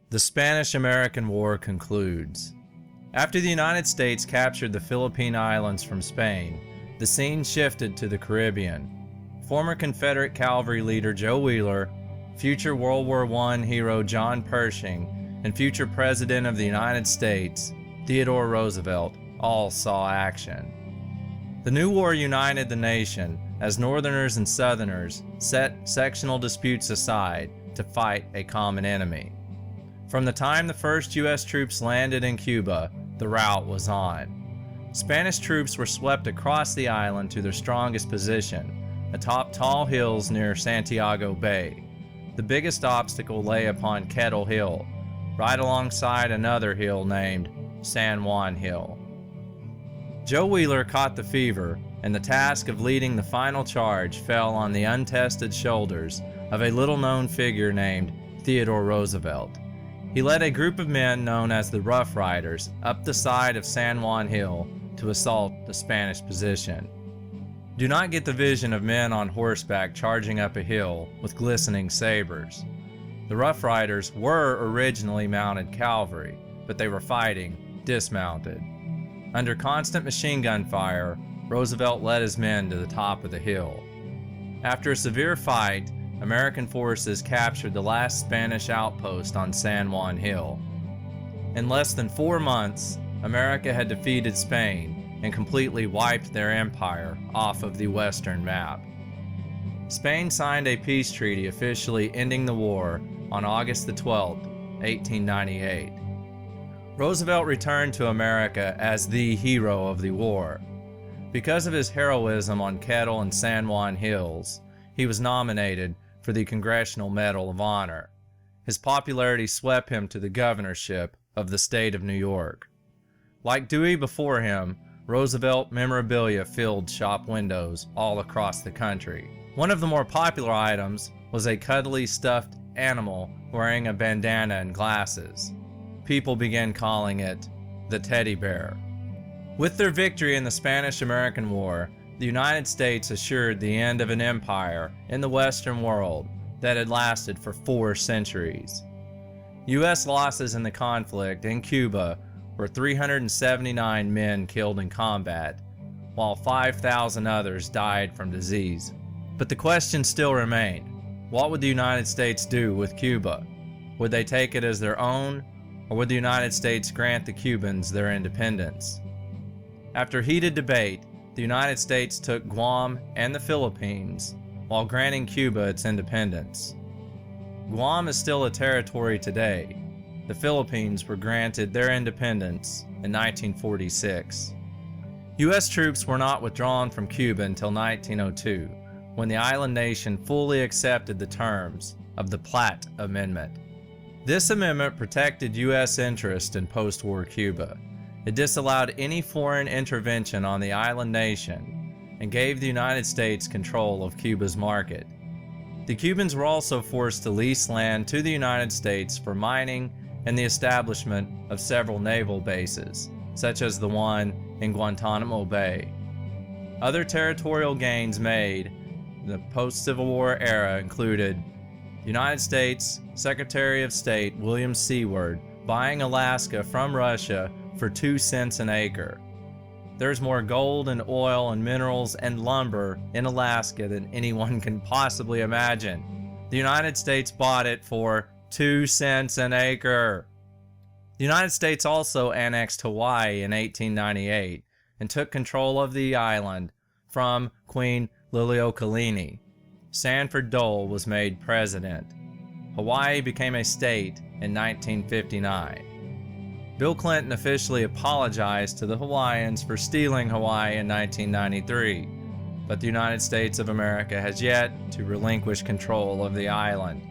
The Spanish-American War concludes. After the United States captured the Philippine Islands from Spain, the scene shifted to the Caribbean. Former Confederate Cavalry leader Joe Wheeler, future World War I hero John Pershing, and future President of the United States, Theodore Roosevelt, all saw action. The new war united the nation as Northerners and Southerners set sectional disputes aside to fight a common enemy. From the time the first U.S. troops landed in Cuba, the rout was on. Spanish troops were swept across the island to their strongest position, atop tall hills near Santiago Bay. The biggest obstacle lay upon Kettle Hill, right alongside another hill named San Juan Hill. Joe Wheeler caught the fever, and the task of leading the final charge fell on the untested shoulders of a little-known figure named Theodore Roosevelt. He led a group of men known as the Rough Riders up the side of San Juan Hill to assault the Spanish position. Do not get the vision of men on horseback charging up a hill with glistening sabers. The Rough Riders were originally mounted cavalry, but they were fighting dismounted. Under constant machine gun fire, Roosevelt led his men to the top of the hill. After a severe fight, American forces captured the last Spanish outpost on San Juan Hill. In less than 4 months, America had defeated Spain and completely wiped their empire off of the Western map. Spain signed a peace treaty officially ending the war on August 12, 1898. Roosevelt returned to America as the hero of the war. Because of his heroism on Kettle and San Juan Hills, he was nominated for the Congressional Medal of Honor. His popularity swept him to the governorship of the state of New York. Like Dewey before him, Roosevelt memorabilia filled shop windows all across the country. One of the more popular items was a cuddly stuffed animal wearing a bandana and glasses. People began calling it the teddy bear. With their victory in the Spanish-American War, the United States assured the end of an empire in the Western world that had lasted for 4 centuries. U.S. losses in the conflict in Cuba were 379 men killed in combat, while 5,000 others died from disease. But the question still remained: what would the United States do with Cuba? Would they take it as their own, or would the United States grant the Cubans their independence? After heated debate, the United States took Guam and the Philippines, while granting Cuba its independence. Guam is still a territory today. The Philippines were granted their independence in 1946. U.S. troops were not withdrawn from Cuba until 1902, when the island nation fully accepted the terms of the Platt Amendment. This amendment protected U.S. interest in post-war Cuba. It disallowed any foreign intervention on the island nation and gave the United States control of Cuba's market. The Cubans were also forced to lease land to the United States for mining and the establishment of several naval bases, such as the one in Guantanamo Bay. Other territorial gains made in the post-Civil War era included the United States Secretary of State William Seward buying Alaska from Russia for 2 cents an acre. There's more gold and oil and minerals and lumber in Alaska than anyone can possibly imagine. The United States bought it for 2 cents an acre. The United States also annexed Hawaii in 1898 and took control of the island from Queen Liliuokalini. Sanford Dole was made president. Hawaii became a state in 1959. Bill Clinton officially apologized to the Hawaiians for stealing Hawaii in 1993, but the United States of America has yet to relinquish control of the island.